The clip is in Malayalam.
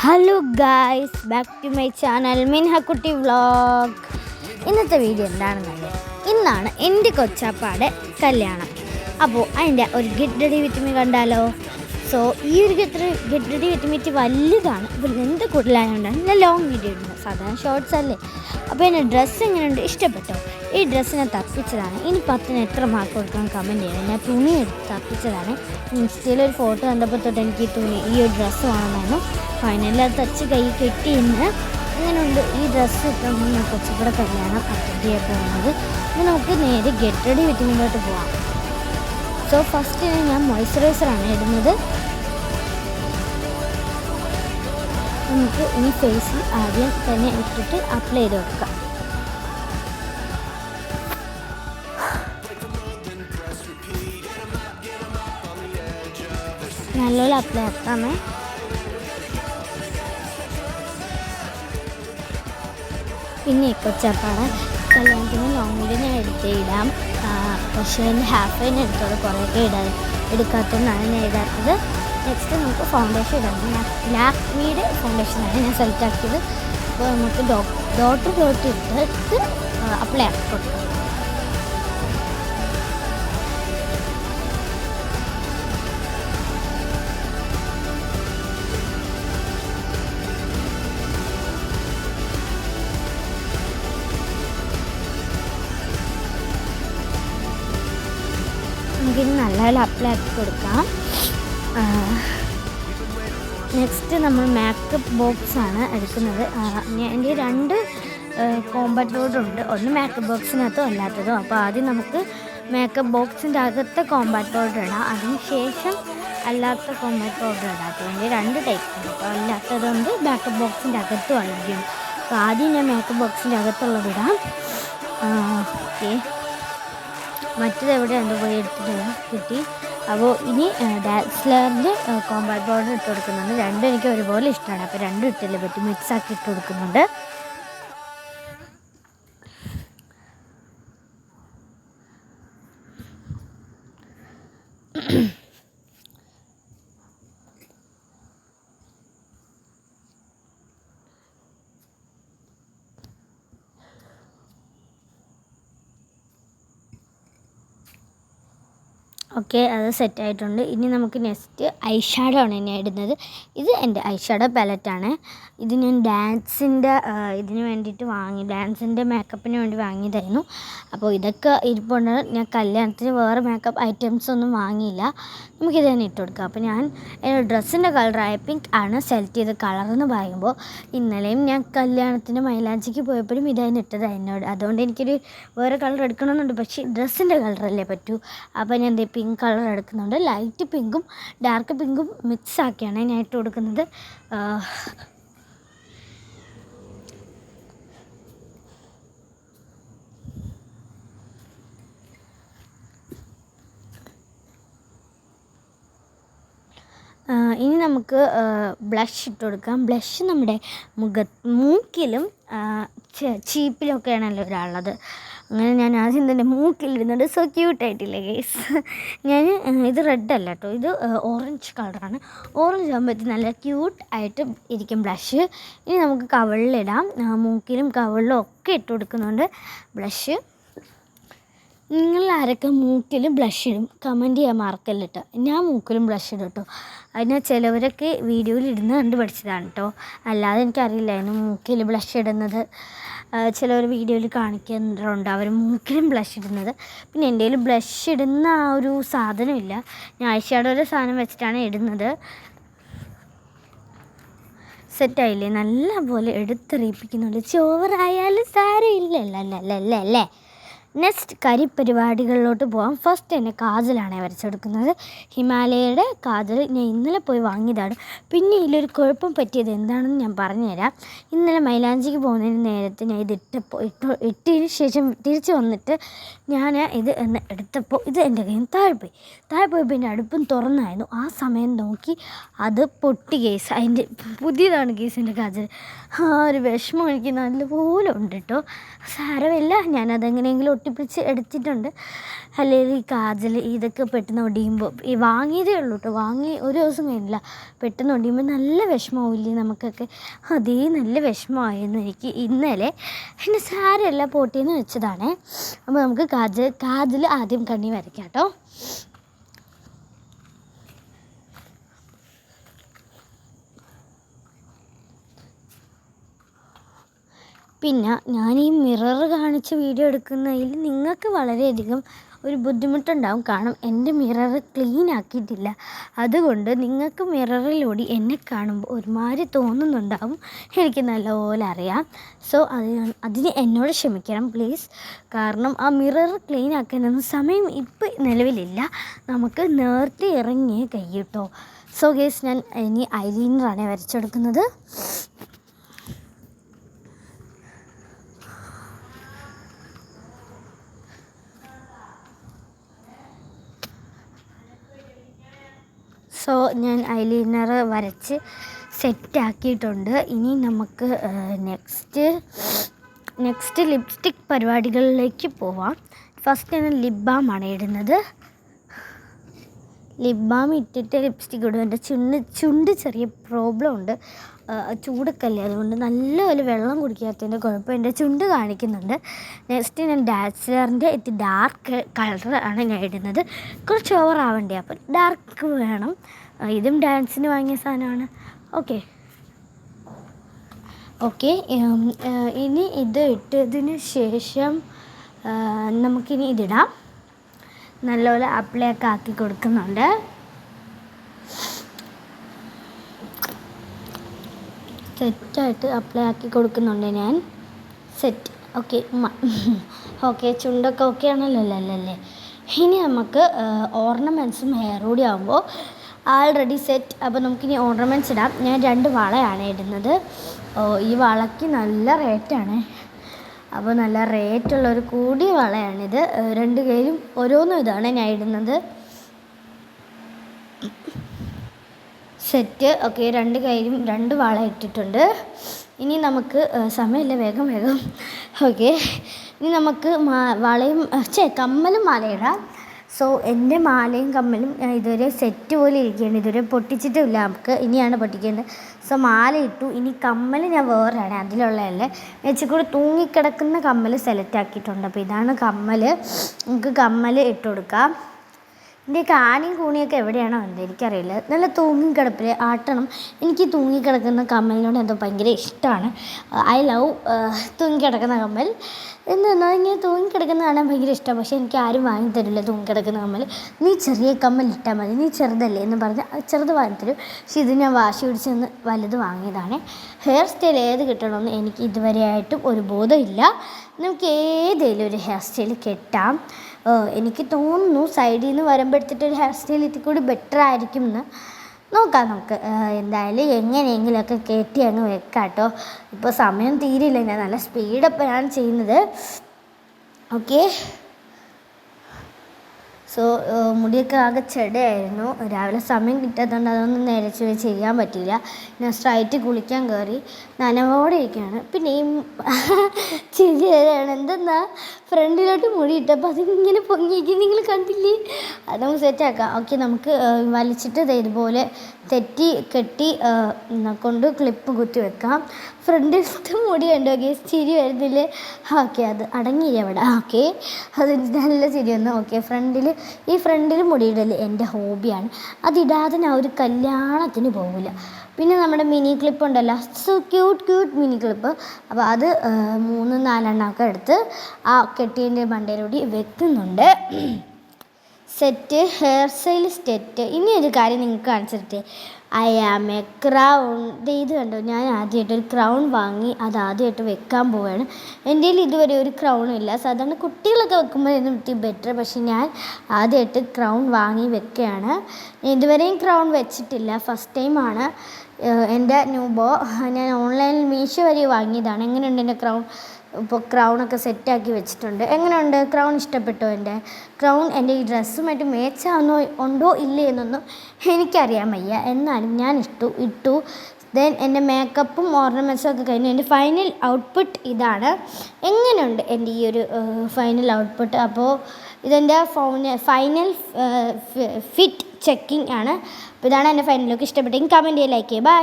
Hello guys, back to my channel Minhakutty vlog. ഇന്നത്തെ വീഡിയോ എന്താണെന്നല്ലേ, ഇന്നാണ് എൻ്റെ കൊച്ചാപ്പാടെ കല്യാണം. അപ്പോൾ അതിൻ്റെ ഒരു ഗെറ്റ് റെഡി വിത്ത് മീ കണ്ടാലോ. സോ ഈ ഒരു ഗെറ്റ് റെഡി വിത്ത് മീ വലുതാണ്. അപ്പോൾ എന്ത് കൂടുതലായതുകൊണ്ടാണ് ഞാൻ ലോങ് വീഡിയോ ഇടുന്നത്. സാധാരണ ഷോർട്സ് അല്ലേ. അപ്പോൾ എൻ്റെ ഡ്രസ്സ് എങ്ങനെയുണ്ട്, ഇഷ്ടപ്പെട്ടോ? ഈ ഡ്രസ്സ് ഞാൻ തപ്പിച്ചതാണ്. ഇനി 10ന് എത്ര മാർക്ക് കൊടുക്കണം കമൻറ്റ് ചെയ്യണം. ഞാൻ തുണി എടുത്ത് തപ്പിച്ചതാണ്. ഇൻസ്റ്റയിലൊരു ഫോട്ടോ കണ്ടപ്പോൾ തൊട്ട് എനിക്ക് ഈ ഒരു ഡ്രസ്സ് വേണമെന്നായിരുന്നു. ഫൈനലി അത് തച്ച് കൈ കെട്ടിയിന്ന് അങ്ങനെയുണ്ട്. ഈ ഡ്രസ്സ് ഇട്ടാണ് ഞാൻ കൊച്ചുകൂടെ കല്യാണം അറ്റൻഡ് ചെയ്യാൻ പോകുന്നത്. ഇനി നമുക്ക് നേരെ ഗെറ്റ് റെഡി വിത്ത് മീയിലോട്ട് പോവാം. സോ ഫസ്റ്റ് ഞാൻ മോയ്സ്ചറൈസറാണ് ഇടുന്നത്. നമുക്ക് ഈ ഫേസിൽ ആദ്യം തന്നെ ഇട്ടിട്ട് അപ്ലൈ ചെയ്ത് വെക്കാം. നല്ലോണം അപ്ലൈ ആക്കാമേ. പിന്നെ കൊച്ചാപ്പാടെ കല്യാണത്തിന് ലോങ് വീഡിയോ ഞാൻ എടുത്തിടാം. പക്ഷേ എൻ്റെ ഹാഫ് തന്നെ എടുത്തോളൂ, കുറേയൊക്കെ എടുക്കാത്തതുകൊണ്ടാണ് ഞാൻ എഴുതാത്തത്. നെക്സ്റ്റ് നമുക്ക് ഫൗണ്ടേഷൻ ഇടാം. ലാക്മിയുടെ ഫൗണ്ടേഷനാണ് ഞാൻ സെലക്ട് ആക്കിയത്. അപ്പോൾ നമുക്ക് ഡോട്ട് ഇട്ടിട്ട് അപ്ലൈ ആക്കി കൊടുക്കാം. നമുക്കിനി നല്ലപോലെ അപ്ലൈ ആക്കി കൊടുക്കാം. നെക്സ്റ്റ് നമ്മൾ മേക്കപ്പ് ബോക്സാണ് എടുക്കുന്നത്. എൻ്റെ 2 കോമ്പാക്ട് പൗഡറുണ്ട്. ഒന്ന് മേക്കപ്പ് ബോക്സിനകത്തും അല്ലാത്തതും. അപ്പോൾ ആദ്യം നമുക്ക് മേക്കപ്പ് ബോക്സിൻ്റെ അകത്തെ കോമ്പാക്ട് പൗഡർ ഇടാം. അതിന് ശേഷം അല്ലാത്ത കോമ്പാക്ട് പൗഡർ ഇടാം. അപ്പോൾ എൻ്റെ 2 ടൈപ്പ് ഉണ്ട്. അപ്പോൾ അല്ലാത്തതുകൊണ്ട് മേക്കപ്പ് ബോക്സിൻ്റെ അകത്തും ആയിരിക്കും. അപ്പോൾ ആദ്യം ഞാൻ മേക്കപ്പ് ബോക്സിൻ്റെ അകത്തുള്ളത് ഇടാം. ഓക്കെ, മറ്റത് എവിടെയാണ് പോയി എടുത്തിട്ട് കിട്ടി. അപ്പോൾ ഇനി ഡാസ്ലറിൻ്റെ കോമ്പാക്ട് പൗഡർ ഇട്ട് കൊടുക്കുന്നുണ്ട്. രണ്ടും എനിക്ക് ഒരുപോലെ ഇഷ്ടമാണ്. അപ്പോൾ രണ്ടും ഇട്ടല്ലേ പറ്റും. മിക്സാക്കി ഇട്ട് കൊടുക്കുന്നുണ്ട്. ഓക്കെ, അത് സെറ്റായിട്ടുണ്ട്. ഇനി നമുക്ക് നെക്സ്റ്റ് ഐ ഷാഡോ ആണ് ഞാൻ ഇടുന്നത്. ഇത് എൻ്റെ ഐ ഷാഡോ പാലറ്റാണ്. ഇത് ഞാൻ ഡാൻസിൻ്റെ ഇതിന് വേണ്ടിയിട്ട് ഡാൻസിൻ്റെ മേക്കപ്പിന് വേണ്ടി വാങ്ങിയതായിരുന്നു. അപ്പോൾ ഇതൊക്കെ ഇരിപ്പുണ്ട്. ഞാൻ കല്യാണത്തിന് വേറെ മേക്കപ്പ് ഐറ്റംസ് ഒന്നും വാങ്ങിയില്ല. നമുക്കിത് തന്നെ ഇട്ട് കൊടുക്കാം. അപ്പോൾ ഞാൻ എൻ്റെ ഡ്രസ്സിൻ്റെ കളറായ പിങ്ക് ആണ് സെലക്ട് ചെയ്ത കളറെന്ന് പറയുമ്പോൾ, ഇന്നലെയും ഞാൻ കല്യാണത്തിന് മൈലാഞ്ചിക്ക് പോയപ്പോഴും ഇതായിരുന്നു ഇട്ടത് എന്നോട്. അതുകൊണ്ട് എനിക്കൊരു വേറെ കളർ എടുക്കണമെന്നുണ്ട്. പക്ഷേ ഡ്രസ്സിൻ്റെ കളറല്ലേ പറ്റൂ. അപ്പോൾ ഞാൻ പിങ്ക് കളർ എടുക്കുന്നുണ്ട്. ലൈറ്റ് പിങ്കും ഡാർക്ക് പിങ്കും മിക്സ് ആക്കിയാണ് ഞാൻ ഇട്ട് കൊടുക്കുന്നത്. ഇനി നമുക്ക് ബ്ലഷ് ഇട്ട് കൊടുക്കാം. ബ്ലഷ് നമ്മുടെ മൂക്കിലും ചീപ്പിലൊക്കെയാണല്ലോ ഒരാളുള്ളത്. അങ്ങനെ ഞാൻ ആദ്യം തന്നെ മൂക്കിലിടുന്നുണ്ട്. So ക്യൂട്ടായിട്ടില്ലേ guys. ഞാൻ ഇത് റെഡ് അല്ല കേട്ടോ, ഇത് ഓറഞ്ച് കളറാണ്. ഓറഞ്ച് ആകുമ്പോഴത്തേക്ക് നല്ല ക്യൂട്ട് ആയിട്ട് ഇരിക്കും ബ്ലഷ്. ഇനി നമുക്ക് കവിളിലിടാം. മൂക്കിലും കവിളിലും ഒക്കെ ഇട്ട് കൊടുക്കുന്നുണ്ട് ബ്ലഷ്. നിങ്ങൾ ആരൊക്കെ മൂക്കിലും ബ്ലഷ് ഇടും കമൻറ്റ് ചെയ്യാൻ മറക്കല്ല കേട്ടോ. ഞാൻ മൂക്കിലും ബ്ലഷ് ഇടും കേട്ടോ. അതിന് ചിലവരൊക്കെ വീഡിയോയിൽ ഇടുന്നത് കണ്ട് പഠിച്ചതാണ് കേട്ടോ. അല്ലാതെ എനിക്കറിയില്ലായിരുന്നു മൂക്കിൽ ബ്ലഷ് ഇടുന്നത്. ചിലവർ വീഡിയോയിൽ കാണിക്കുന്നുണ്ട് അവർ മൂക്കിലും ബ്ലഷ് ഇടുന്നത്. പിന്നെ എൻ്റെ കയ്യിൽ ബ്ലഷ് ഇടുന്ന ആ ഒരു സാധനമില്ല. ഞാൻ ഐ ഷാഡോയുടെ സാധനം വെച്ചിട്ടാണ് ഇടുന്നത്. സെറ്റായില്ലേ? നല്ല പോലെ എടുത്തെറിയിപ്പിക്കുന്നുണ്ട്. ചോറായാലും സാരമില്ലല്ലേ അല്ലേ. നെക്സ്റ്റ് കരിപ്പരിപാടികളിലോട്ട് പോകാം. ഫസ്റ്റ് തന്നെ കാജലാണ് വരച്ചെടുക്കുന്നത്. ഹിമാലയയുടെ കാജൽ ഞാൻ ഇന്നലെ പോയി വാങ്ങിയതാണ്. പിന്നെ ഇതിലൊരു കുഴപ്പം പറ്റിയത് എന്താണെന്ന് ഞാൻ പറഞ്ഞുതരാം. ഇന്നലെ മൈലാഞ്ചിക്ക് പോകുന്നതിന് നേരത്തെ ഞാൻ ഇത് ഇട്ടതിന് ശേഷം തിരിച്ച് വന്നിട്ട് ഞാൻ ഇത് എടുത്തപ്പോൾ ഇത് എൻ്റെ കയ്യിൽ നിന്ന് താഴെ പോയപ്പോൾ എൻ്റെ അടുപ്പും തുറന്നായിരുന്നു. ആ സമയം നോക്കി അത് പൊട്ടി കേസ്. അതിൻ്റെ പുതിയതാണ് കേസിൻ്റെ കാജൽ. ആ ഒരു വിഷമം എനിക്ക് നല്ലപോലെ ഉണ്ട് കേട്ടോ. സാരമില്ല, ഞാനതെങ്ങനെയെങ്കിലും ഒട്ടിപ്പിടിച്ച് എടുത്തിട്ടുണ്ട്. അല്ലെങ്കിൽ ഈ കാജൽ ഇതൊക്കെ പെട്ടെന്ന് ഒടിയുമ്പോൾ ഈ വാങ്ങിയതേ ഉള്ളൂ കേട്ടോ, വാങ്ങി ഒരു ദിവസം കഴിഞ്ഞില്ല, പെട്ടെന്ന് ഒടിയുമ്പോൾ നല്ല വിഷമമാവില്ലേ നമുക്കൊക്കെ. അതേ നല്ല വിഷമമായിരുന്നു എനിക്ക് ഇന്നലെ. പിന്നെ സാരമല്ല, പോട്ടിന്ന് വെച്ചതാണേ. അപ്പോൾ നമുക്ക് കാജൽ ആദ്യം കണ്ണി വരയ്ക്കാം കേട്ടോ. പിന്നെ ഞാൻ ഈ മിറർ കാണിച്ച് വീഡിയോ എടുക്കുന്നതിൽ നിങ്ങൾക്ക് വളരെയധികം ഒരു ബുദ്ധിമുട്ടുണ്ടാവും. കാരണം എൻ്റെ മിറർ ക്ലീൻ ആക്കിയിട്ടില്ല. അതുകൊണ്ട് നിങ്ങൾക്ക് മിററിലൂടെ എന്നെ കാണുമ്പോൾ ഒരുമാതിരി തോന്നുന്നുണ്ടാവും, എനിക്ക് നല്ലപോലെ അറിയാം. സോ അതിന് എന്നോട് ക്ഷമിക്കണം പ്ലീസ്. കാരണം ആ മിറർ ക്ലീൻ ആക്കാനൊന്നും സമയം ഇപ്പം നിലവിലില്ല. നമുക്ക് നേരത്തെ ഇറങ്ങിയേ കഴിയട്ടോ. സോ ഗേസ്, ഞാൻ ഇനി ഐലൈനറാണ് വരച്ചെടുക്കുന്നത്. സോ ഞാൻ ഐലൈനർ വരച്ച് സെറ്റാക്കിയിട്ടുണ്ട്. ഇനി നമുക്ക് നെക്സ്റ്റ് ലിപ്സ്റ്റിക് പരിപാടികളിലേക്ക് പോവാം. ഫസ്റ്റ് ഞാൻ ലിപ് ബാമാണ് ഇടുന്നത്. ലിപ് ബാം ഇട്ടിട്ട് ലിപ്സ്റ്റിക് ഇടും. എൻ്റെ ചുണ്ട് ചെറിയ പ്രോബ്ലം ഉണ്ട്, ചൂടൊക്കെയല്ലേ, അതുകൊണ്ട് നല്ലപോലെ വെള്ളം കുടിക്കാത്തതിൻ്റെ കുഴപ്പം എൻ്റെ ചുണ്ട് കാണിക്കുന്നുണ്ട്. നെക്സ്റ്റ് ഞാൻ ഡാൻസറിൻ്റെ ഡാർക്ക് കളറാണ് ഞാൻ ഇടുന്നത്. കുറച്ച് ഓവർ ആവണ്ടേ, അപ്പം ഡാർക്ക് വേണം. ഇതും ഡാൻസിന് വാങ്ങിയ സാധനമാണ്. ഓക്കെ ഇനി ഇത് ഇട്ടതിന് ശേഷം നമുക്കിനി ഇതിടാം. നല്ലപോലെ അപ്ലൈ ഒക്കെ ആക്കി കൊടുക്കുന്നുണ്ട്. സെറ്റായിട്ട് അപ്ലൈ ആക്കി കൊടുക്കുന്നുണ്ട് ഞാൻ. സെറ്റ്. ഓക്കെ ചുണ്ടൊക്കെ ഓക്കെ ആണല്ലോ അല്ലേ. ഇനി നമുക്ക് ഓർണമെൻറ്റ്സും ഹെയർ കൂടി ആകുമ്പോൾ ആൾറെഡി സെറ്റ്. അപ്പോൾ നമുക്കിനി ഓർണമെൻറ്റ്സ് ഇടാം. ഞാൻ 2 വളയാണ് ഇടുന്നത്. ഈ വളയ്ക്ക് നല്ല റേറ്റാണ്. അപ്പോൾ നല്ല റേറ്റുള്ളൊരു കൂടിയ വളയാണിത്. 2 കയ്യിലും ഓരോന്നും ഇതാണ് ഞാൻ ഇടുന്നത്. സെറ്റ്. 2 കയ്യിലും 2 വള ഇട്ടിട്ടുണ്ട്. ഇനി നമുക്ക് സമയമില്ല, വേഗം. ഇനി നമുക്ക് കമ്മലും മാലയിടാം. സോ എൻ്റെ മാലയും കമ്മലും ഇതുവരെ സെറ്റ് പോലെ ഇരിക്കുകയാണ്. ഇതുവരെ പൊട്ടിച്ചിട്ടുമില്ല, നമുക്ക് ഇനിയാണ് പൊട്ടിക്കേണ്ടത്. സോ മാല ഇട്ടു. ഇനി കമ്മൽ ഞാൻ വേറെയാണ്, അതിലുള്ളതല്ലേ വെച്ചുകൂടി തൂങ്ങിക്കിടക്കുന്ന കമ്മൽ സെലക്ട് ആക്കിയിട്ടുണ്ട്. അപ്പോൾ ഇതാണ് കമ്മൽ. നമുക്ക് കമ്മൽ ഇട്ട് കൊടുക്കാം. എൻ്റെ കാണിയും കൂണിയൊക്കെ എവിടെയാണോ എന്തോ എനിക്കറിയില്ല, നല്ല തൂങ്ങിക്കിടപ്പിൽ ആട്ടണം. എനിക്ക് തൂങ്ങിക്കിടക്കുന്ന കമ്മലിനോട് എന്തോ ഭയങ്കര ഇഷ്ടമാണ്. ഐ ലവ് തൂങ്ങിക്കിടക്കുന്ന കമ്മൽ. എന്നാൽ ഇങ്ങനെ തൂങ്ങിക്കിടക്കുന്ന കാണാൻ ഭയങ്കര ഇഷ്ടമാണ്. പക്ഷേ എനിക്ക് ആരും വാങ്ങിത്തരില്ല തൂങ്ങിക്കിടക്കുന്ന കമ്മൽ. നീ ചെറിയ കമ്മൽ ഇട്ടാൽ മതി, നീ ചെറുതല്ലേ എന്ന് പറഞ്ഞ് ചെറുത് വാങ്ങിത്തരും. പക്ഷെ ഇത് ഞാൻ വാശി പിടിച്ചെന്ന് വലുത് വാങ്ങിയതാണ്. ഹെയർ സ്റ്റൈൽ ഏത് കിട്ടണമെന്ന് എനിക്ക് ഇതുവരെയായിട്ടും ഒരു ബോധമില്ല. നമുക്ക് ഏതെങ്കിലും ഒരു ഹെയർ സ്റ്റൈൽ കെട്ടാം. എനിക്ക് തോന്നുന്നു സൈഡിൽ നിന്ന് വരുമ്പോഴത്തേക്കൊരു ഹെയർ സ്റ്റൈൽ ഇതിൽ കൂടി ബെറ്റർ ആയിരിക്കും എന്ന് നോക്കാം. നമുക്ക് എന്തായാലും എങ്ങനെയെങ്കിലുമൊക്കെ കയറ്റി അങ്ങ് വെക്കാം കേട്ടോ. ഇപ്പോൾ സമയം തീരില്ല, ഞാൻ നല്ല സ്പീഡപ്പാണ് ചെയ്യുന്നത്. സോ മുടിയൊക്കെ ആകെ ചെടയായിരുന്നു. രാവിലെ സമയം കിട്ടാത്തതുകൊണ്ട് അതൊന്നും നിരച്ച് ചെയ്യാൻ പറ്റിയില്ല. ഞാൻ സ്ട്രൈറ്റ് കുളിക്കാൻ കയറി, നനവോടെ ഇരിക്കുകയാണ്. പിന്നെ ഈ ചിരി വരെയാണ്. എന്തെന്നാ ഫ്രണ്ടിലോട്ട് മുടി ഇട്ടപ്പോൾ അതിങ്ങനെ പൊങ്ങിയിരിക്കും, നിങ്ങൾ കണ്ടില്ലേ? അത് നമുക്ക് സെറ്റാക്കാം. നമുക്ക് വലിച്ചിട്ട് ഇതുപോലെ കെട്ടി കൊണ്ട് ക്ലിപ്പ് കുത്തി വെക്കാം. ഫ്രണ്ടിലത്തെ മുടി കണ്ടോ ചിരി വരുന്നില്ലേ? അത് അടങ്ങിയില്ല അവിടെ. അതിന് നല്ല ചിരി വന്നു. ഫ്രണ്ടിൽ മുടിയിടൽ എൻ്റെ ഹോബിയാണ്. അതിടാതെ ഞാൻ ഒരു കല്യാണത്തിന് പോകില്ല. പിന്നെ നമ്മുടെ മിനി ക്ലിപ്പ് ഉണ്ടല്ലോ, സോ ക്യൂട്ട് മിനി ക്ലിപ്പ്. അപ്പോൾ അത് 3-4 എടുത്ത് ആ കെട്ടിയതിൻ്റെ മണ്ടയിലൂടെ വെക്കുന്നുണ്ട്. സെറ്റ്. Hair style set. ഇനി ഒരു കാര്യം നിങ്ങൾക്ക് കാണിച്ചിട്ട്, ഐ ആം എ ക്രൗൺ. ഇത് കണ്ടോ, ഞാൻ ആദ്യമായിട്ടൊരു ക്രൗൺ വാങ്ങി അത് ആദ്യമായിട്ട് വെക്കാൻ പോവുകയാണ്. എൻ്റെ കയ്യിൽ ഇതുവരെ ഒരു ക്രൗണും ഇല്ല. സാധാരണ കുട്ടികളൊക്കെ വെക്കുമ്പോഴായിരുന്നു ഇത്തിരി ബെറ്റർ. പക്ഷേ ഞാൻ ആദ്യമായിട്ട് ക്രൗൺ വാങ്ങി വെക്കുകയാണ്. ഇതുവരെയും ക്രൗൺ വെച്ചിട്ടില്ല, ഫസ്റ്റ് ടൈമാണ്. എൻ്റെ ന്യൂബോ ഞാൻ ഓൺലൈനിൽ മീഷോ വരെ വാങ്ങിയതാണ്. എങ്ങനെയുണ്ട് എൻ്റെ ക്രൗൺ? ഇപ്പോൾ ക്രൗണൊക്കെ സെറ്റാക്കി വെച്ചിട്ടുണ്ട്. എങ്ങനെയുണ്ട് ക്രൗൺ? ഇഷ്ടപ്പെട്ടോ? എൻ്റെ ക്രൗൺ എൻ്റെ ഈ ഡ്രസ്സുമായിട്ട് മാച്ചാവുന്നോ ഉണ്ടോ ഇല്ലേ എന്നൊന്നും എനിക്കറിയാൻ വയ്യ. എന്നാലും ഞാൻ ഇട്ടു. ദെൻ എൻ്റെ മേക്കപ്പും ഓർണമെൻറ്റ്സും ഒക്കെ കഴിഞ്ഞ് എൻ്റെ ഫൈനൽ ഔട്ട്പുട്ട് ഇതാണ്. എങ്ങനെയുണ്ട് എൻ്റെ ഈ ഒരു ഫൈനൽ ഔട്ട്പുട്ട്? അപ്പോൾ ഇതെൻ്റെ ഫൈനൽ ഫിറ്റ് ചെക്കിംഗ് ആണ്. അപ്പോൾ ഇതാണ് എൻ്റെ ഫൈനൽ ലുക്ക്. ഇഷ്ടപ്പെട്ടെങ്കിൽ കമൻറ്റ് ചെയ്യുക, ലൈക്ക് ചെയ്യുക. ബൈ.